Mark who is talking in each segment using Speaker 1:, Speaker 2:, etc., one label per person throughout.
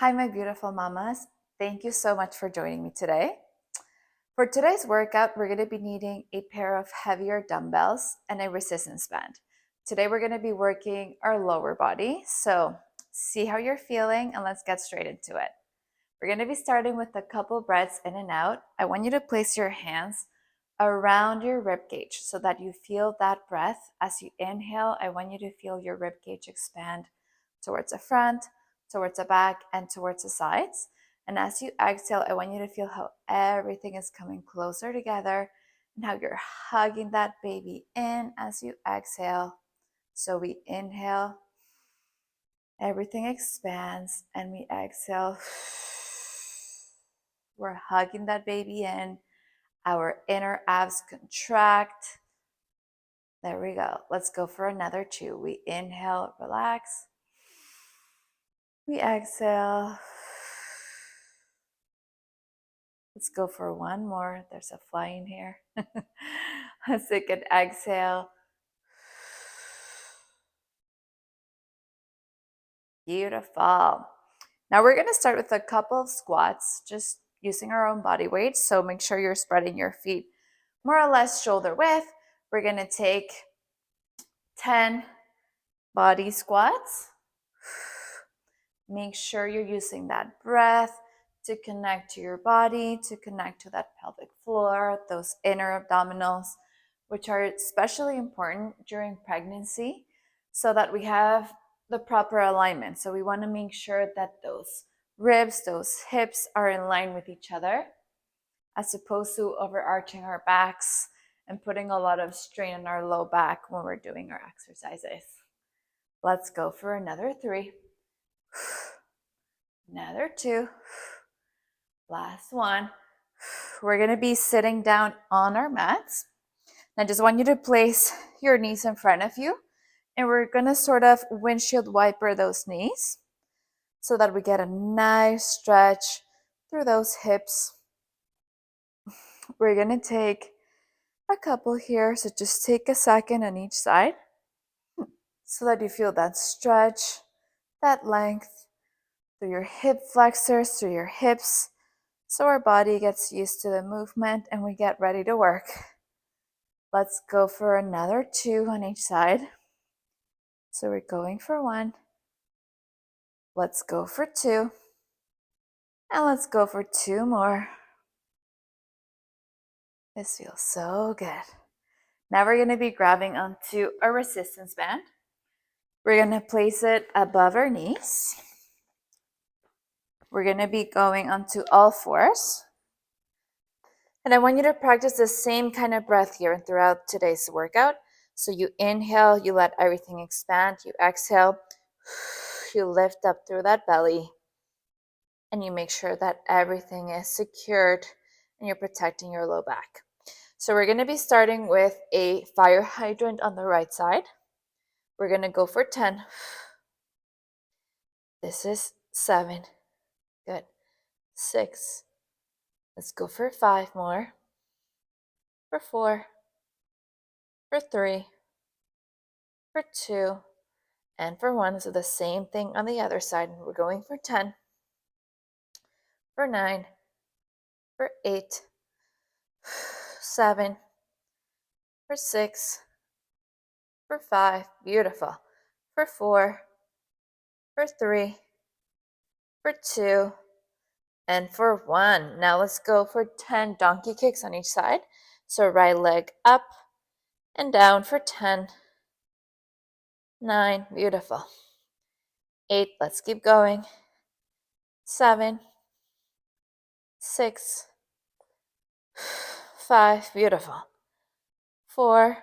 Speaker 1: Hi, my beautiful mamas. Thank you so much for joining me today. For today's workout, we're going to be needing a pair of heavier dumbbells and a resistance band. Today, we're going to be working our lower body. So, see how you're feeling and let's get straight into it. We're going to be starting with a couple breaths in and out. I want you to place your hands around your rib cage so that you feel that breath. As you inhale, I want you to feel your rib cage expand towards the front, towards the back, and towards the sides. And as you exhale, I want you to feel how everything is coming closer together and how you're hugging that baby in as you exhale. So we inhale, everything expands, and we exhale. We're hugging that baby in. Our inner abs contract. There we go. Let's go for another two. We inhale, relax. We exhale. Let's go for one more. There's a fly in here. Let's take an exhale. Beautiful. Now we're going to start with a couple of squats, just using our own body weight. So make sure you're spreading your feet more or less shoulder width. We're going to take 10 body squats. Make sure you're using that breath to connect to your body, to connect to that pelvic floor, those inner abdominals, which are especially important during pregnancy so that we have the proper alignment. So we want to make sure that those ribs, those hips are in line with each other, as opposed to overarching our backs and putting a lot of strain on our low back when we're doing our exercises. Let's go for another 3. Another 2. Last one. We're going to be sitting down on our mats. I just want you to place your knees in front of you, and we're going to sort of windshield wiper those knees so that we get a nice stretch through those hips. We're going to take a couple here, so just take a second on each side so that you feel that stretch, that length through your hip flexors, through your hips, so our body gets used to the movement and we get ready to work. Let's go for another 2 on each side. So we're going for 1. Let's go for 2. And let's go for 2 more. This feels so good. Now we're going to be grabbing onto a resistance band. We're going to place it above our knees. We're going to be going onto all fours. And I want you to practice the same kind of breath here and throughout today's workout. So you inhale, you let everything expand. You exhale, you lift up through that belly. And you make sure that everything is secured and you're protecting your low back. So we're going to be starting with a fire hydrant on the right side. We're going to go for 10. This is 7. Good. 6. Let's go for 5 more. For 4. For 3. For 2. And for 1. So the same thing on the other side. We're going for 10. For 9. For 8. 7. For 6. For 5. Beautiful. For 4. For 3. For 2. And for 1. Now let's go for 10 donkey kicks on each side. So right leg up and down for 10. 9. Beautiful. 8. Let's keep going. 7. 6. 5. Beautiful. 4.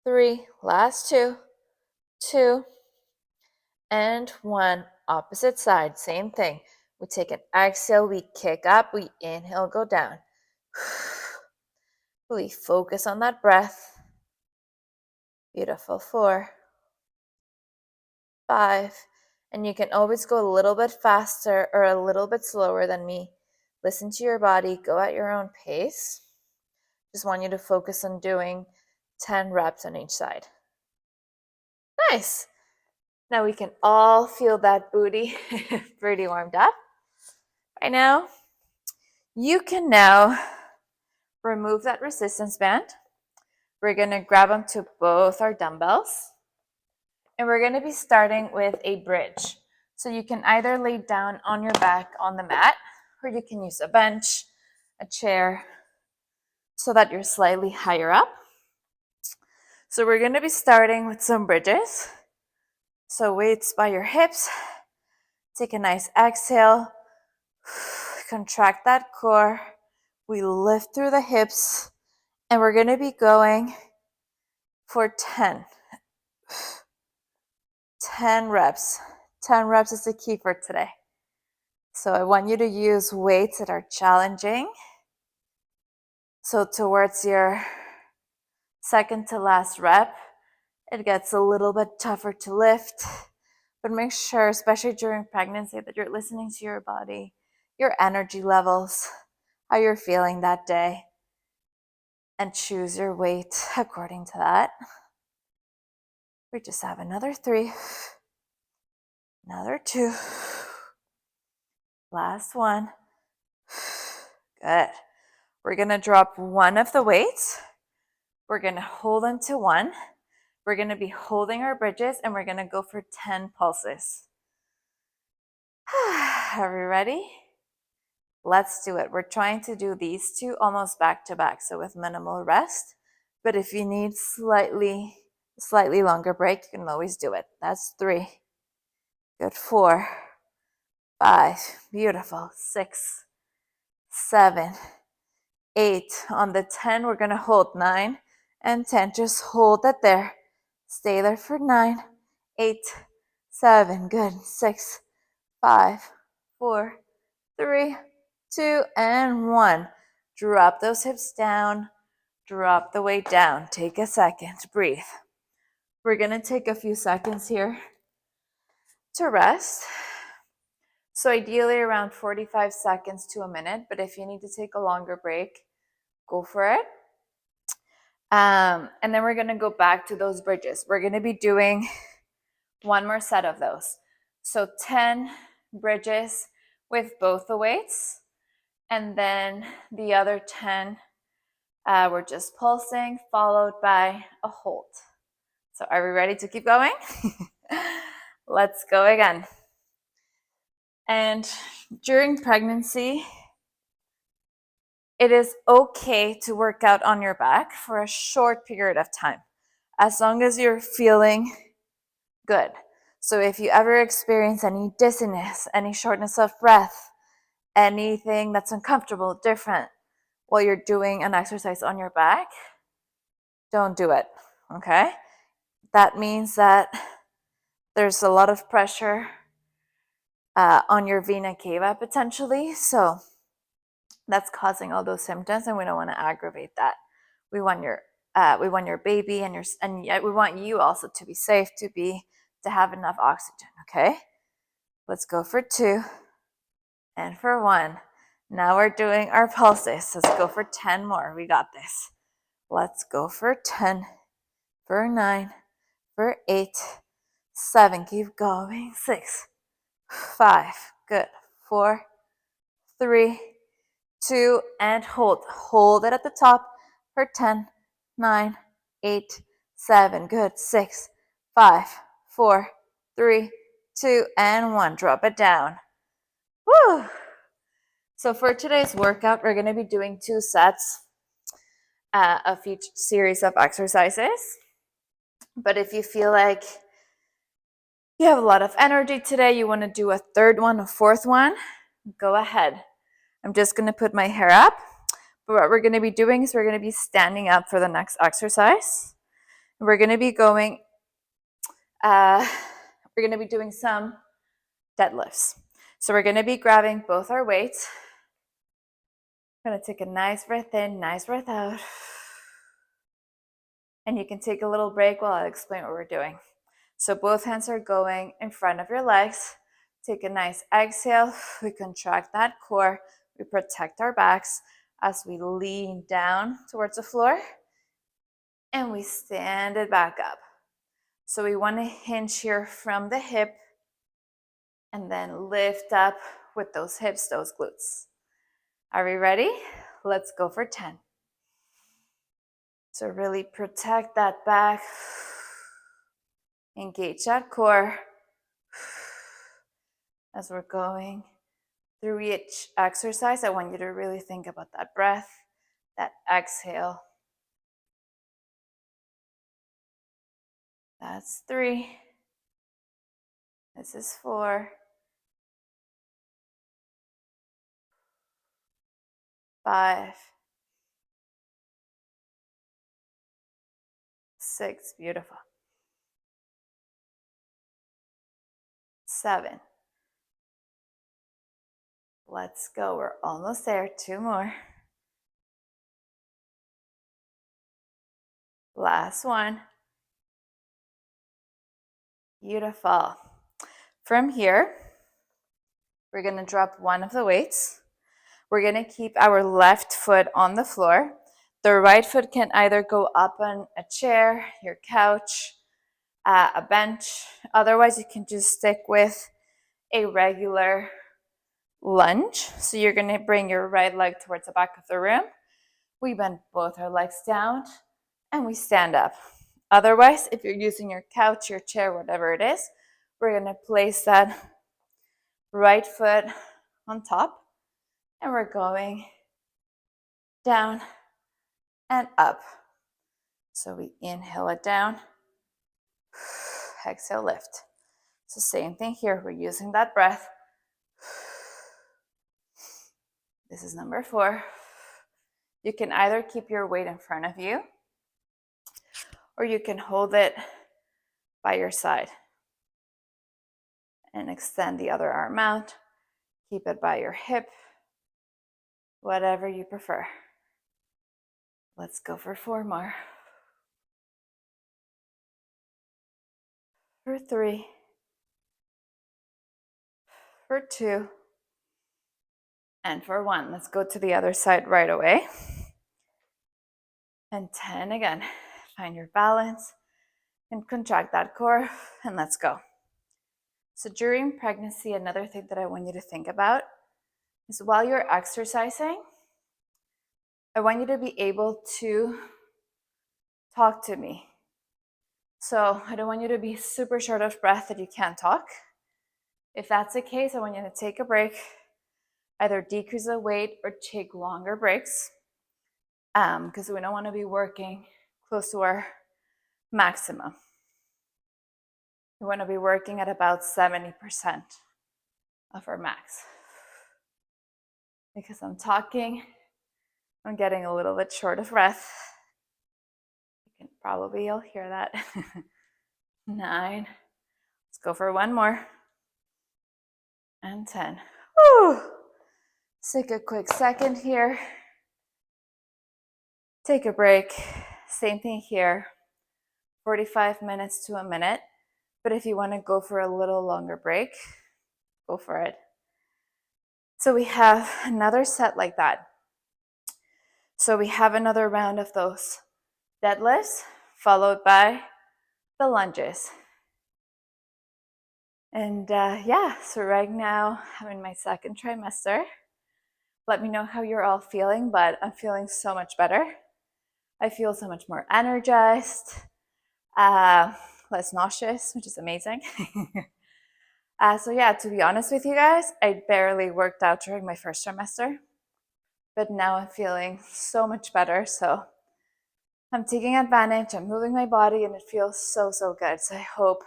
Speaker 1: 3. Last 2. 2. And 1. Opposite side. Same thing. We take an exhale. We kick up. We inhale. Go down. Really focus on that breath. Beautiful. 4. 5. And you can always go a little bit faster or a little bit slower than me. Listen to your body. Go at your own pace. Just want you to focus on doing 10 reps on each side. Nice. Now we can all feel that booty pretty warmed up. Right now, you can now remove that resistance band. We're going to grab onto both our dumbbells. And we're going to be starting with a bridge. So you can either lay down on your back on the mat, or you can use a bench, a chair, so that you're slightly higher up. So we're going to be starting with some bridges. So weights by your hips. Take a nice exhale. Contract that core. We lift through the hips. And we're going to be going for 10. 10 reps. 10 reps is the key for today. So I want you to use weights that are challenging. So towards your second to last rep, it gets a little bit tougher to lift. But make sure, especially during pregnancy, that you're listening to your body, your energy levels, how you're feeling that day, and choose your weight according to that. We just have another 3, another 2, last 1. Good. We're going to drop one of the weights. We're going to hold into 1. We're going to be holding our bridges, and we're going to go for 10 pulses. Are we ready? Let's do it. We're trying to do these 2 almost back to back, so with minimal rest. But if you need slightly longer break, you can always do it. That's 3. Good. 4, 5. Beautiful. 6, 7, 8. On the 10, we're going to hold 9 and 10. Just hold it there. Stay there for 9, 8, 7. Good. 6, 5, 4, 3, 2, and 1. Drop those hips down. Drop the weight down. Take a second. Breathe. We're going to take a few seconds here to rest. So ideally around 45 seconds to a minute, but if you need to take a longer break, go for it. And then we're going to go back to those bridges. We're going to be doing one more set of those. So 10 bridges with both the weights. And then the other 10, we're just pulsing, followed by a hold. So are we ready to keep going? Let's go again. And during pregnancy, it is okay to work out on your back for a short period of time, as long as you're feeling good. So if you ever experience any dizziness, any shortness of breath, anything that's uncomfortable, different, while you're doing an exercise on your back, don't do it, okay? That means that there's a lot of pressure on your vena cava potentially, so that's causing all those symptoms, and we don't want to aggravate that. We want your baby and we want you also to be safe, to have enough oxygen. Okay, let's go for 2 and for 1. Now we're doing our pulses. Let's go for 10 more. We got this. Let's go for 10, for 9, for 8, 7. Keep going. 6, 5. Good. 4, 3, 2, and hold. Hold it at the top for 10, 9, 8, 7. Good. 6, 5, 4, 3, 2, and 1. Drop it down. Woo! So for today's workout, we're going to be doing 2 sets of each series of exercises. But if you feel like you have a lot of energy today, you want to do a 3rd one, a 4th one, go ahead. I'm just going to put my hair up. But what we're going to be doing is we're going to be standing up for the next exercise. We're going to be doing some deadlifts. So we're going to be grabbing both our weights. I'm going to take a nice breath in, nice breath out. And you can take a little break while I explain what we're doing. So both hands are going in front of your legs. Take a nice exhale. We contract that core. We protect our backs as we lean down towards the floor. And we stand it back up. So we want to hinge here from the hip and then lift up with those hips, those glutes. Are we ready? Let's go for 10. So really protect that back. Engage that core as we're going through each exercise. I want you to really think about that breath, that exhale. That's 3. This is 4. 5. 6. Beautiful. 7. Let's go. We're almost there. 2 more. Last one. Beautiful. From here, we're going to drop one of the weights. We're going to keep our left foot on the floor. The right foot can either go up on a chair, your couch, a bench. Otherwise, you can just stick with a regular lunge. So you're going to bring your right leg towards the back of the room. We bend both our legs down and we stand up. Otherwise, if you're using your couch, your chair, whatever it is, we're going to place that right foot on top and we're going down and up. So we inhale it down, exhale, lift. So same thing here. We're using that breath. This is number 4. You can either keep your weight in front of you or you can hold it by your side and extend the other arm out. Keep it by your hip, whatever you prefer. Let's go for 4 more. For 3. For 2. And for 1. Let's go to the other side right away. And 10 again. Find your balance and contract that core and let's go. So during pregnancy, another thing that I want you to think about is while you're exercising, I want you to be able to talk to me. So I don't want you to be super short of breath that you can't talk. If that's the case, I want you to take a break, either decrease the weight or take longer breaks, because we don't want to be working close to our maximum. We want to be working at about 70% of our max. Because I'm talking, I'm getting a little bit short of breath. You can probably all hear that. 9. Let's go for 1 more. And 10. Woo! Take a quick second here. Take a break. Same thing here. 45 minutes to a minute. But if you want to go for a little longer break, go for it. So we have another set like that. So we have another round of those deadlifts, followed by the lunges. And yeah, so right now I'm in my 2nd trimester. Let me know how you're all feeling, but I'm feeling so much better. I feel so much more energized, less nauseous, which is amazing. So yeah, to be honest with you guys, I barely worked out during my 1st trimester, but now I'm feeling so much better. So I'm taking advantage, I'm moving my body, and it feels so, so good. So I hope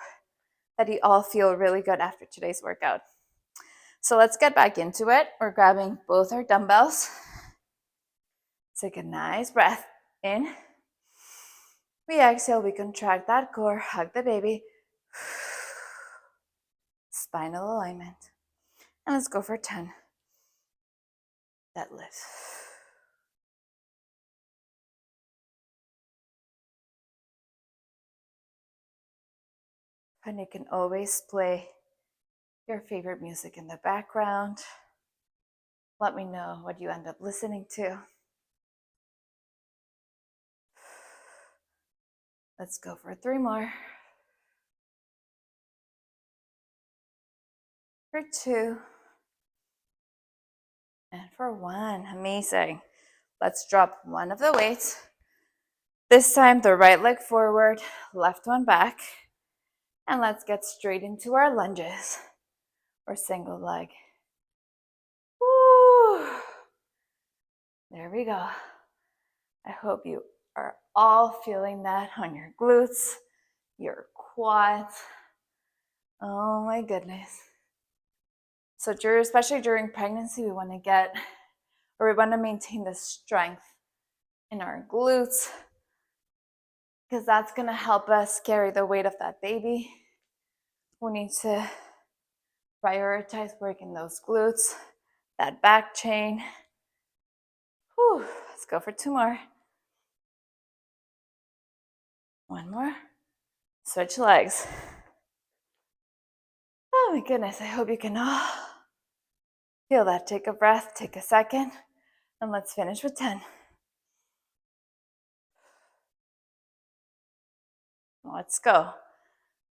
Speaker 1: that you all feel really good after today's workout. So let's get back into it. We're grabbing both our dumbbells. Take a nice breath in. We exhale, we contract that core, hug the baby. Spinal alignment. And let's go for 10. Deadlift. And you can always play your favorite music in the background. Let me know what you end up listening to. Let's go for 3 more. for 2, and for 1. Amazing. Let's drop one of the weights. This time, the right leg forward, left one back. And let's get straight into our lunges or single leg. Woo. There we go. I hope you are all feeling that on your glutes, your quads. Oh my goodness. So especially during pregnancy, we want to maintain the strength in our glutes, because that's going to help us carry the weight of that baby. We need to prioritize working those glutes, that back chain. Whew. Let's go for 2 more. 1 more. Switch legs. Oh my goodness, I hope you can all feel that. Take a breath, take a second, and let's finish with 10. Let's go.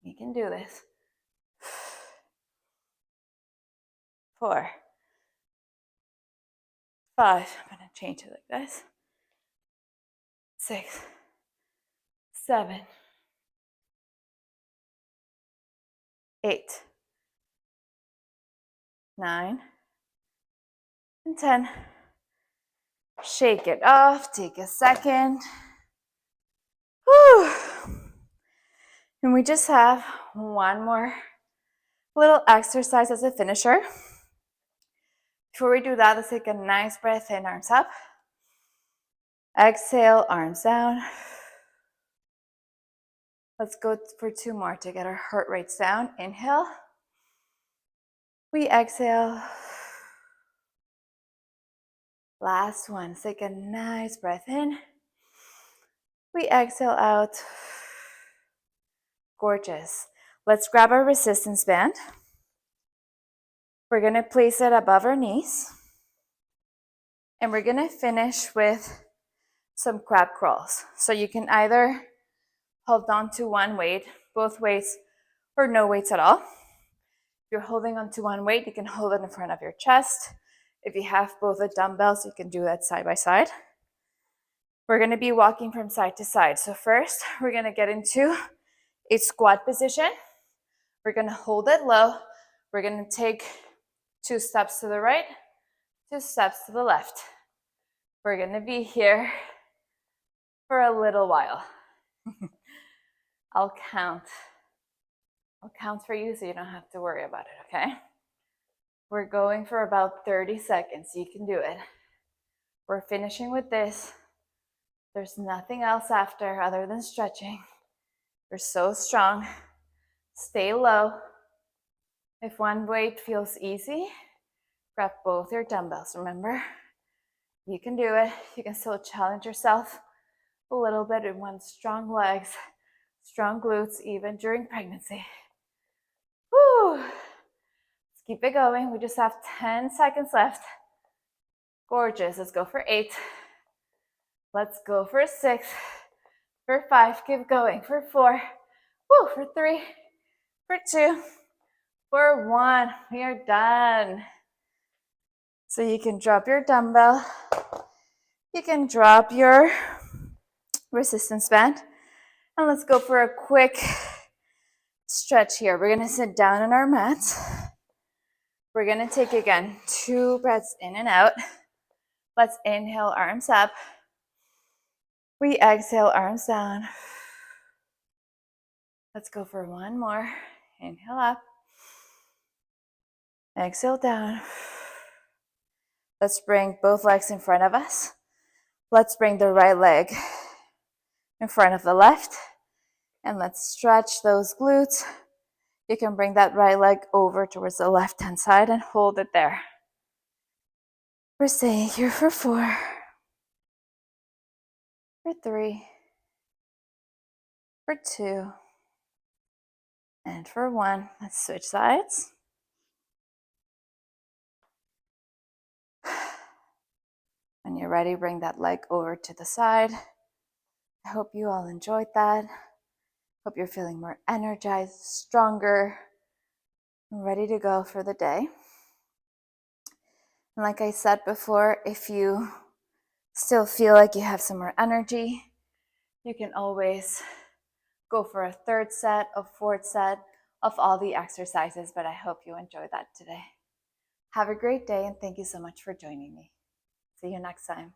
Speaker 1: You can do this. 4, 5. I'm going to change it like this. 6, 7, 8, 9, and 10. Shake it off. Take a second. Whew. And we just have one more little exercise as a finisher. Before we do that, let's take a nice breath in, arms up. Exhale, arms down. Let's go for 2 more to get our heart rates down. Inhale. We exhale. Last one. Take a nice breath in. We exhale out. Gorgeous. Let's grab our resistance band. We're going to place it above our knees. And we're going to finish with some crab crawls. So you can either hold on to one weight, both weights, or no weights at all. If you're holding on to one weight, you can hold it in front of your chest. If you have both the dumbbells, you can do that side by side. We're going to be walking from side to side. So first, we're going to get into a squat position. We're going to hold it low. We're going to take 2 steps to the right, 2 steps to the left. We're going to be here for a little while. I'll count for you so you don't have to worry about it, okay? We're going for about 30 seconds. You can do it. We're finishing with this. There's nothing else after other than stretching. You're so strong. Stay low. If one weight feels easy, grab both your dumbbells. Remember, you can do it. You can still challenge yourself a little bit in one strong legs, strong glutes, even during pregnancy. Woo! Let's keep it going. We just have 10 seconds left. Gorgeous. Let's go for 8. Let's go for 6. For 5. Keep going. For 4. Woo! For 3. For 2. For 1. We are done. So you can drop your dumbbell. You can drop your resistance band. And let's go for a quick stretch here. We're going to sit down on our mats. We're going to take, again, 2 breaths in and out. Let's inhale, arms up. We exhale, arms down. Let's go for 1 more. Inhale up. Exhale down. Let's bring both legs in front of us. Let's bring the right leg in front of the left. And let's stretch those glutes. You can bring that right leg over towards the left-hand side and hold it there. We're staying here for 4, for 3, for 2, and for 1. Let's switch sides. When you're ready, bring that leg over to the side. I hope you all enjoyed that. Hope you're feeling more energized, stronger. ready to go for the day. And like I said before, if you still feel like you have some more energy, you can always go for a third set, a fourth set of all the exercises, but I hope you enjoyed that today. Have a great day, and thank you so much for joining me. See you next time.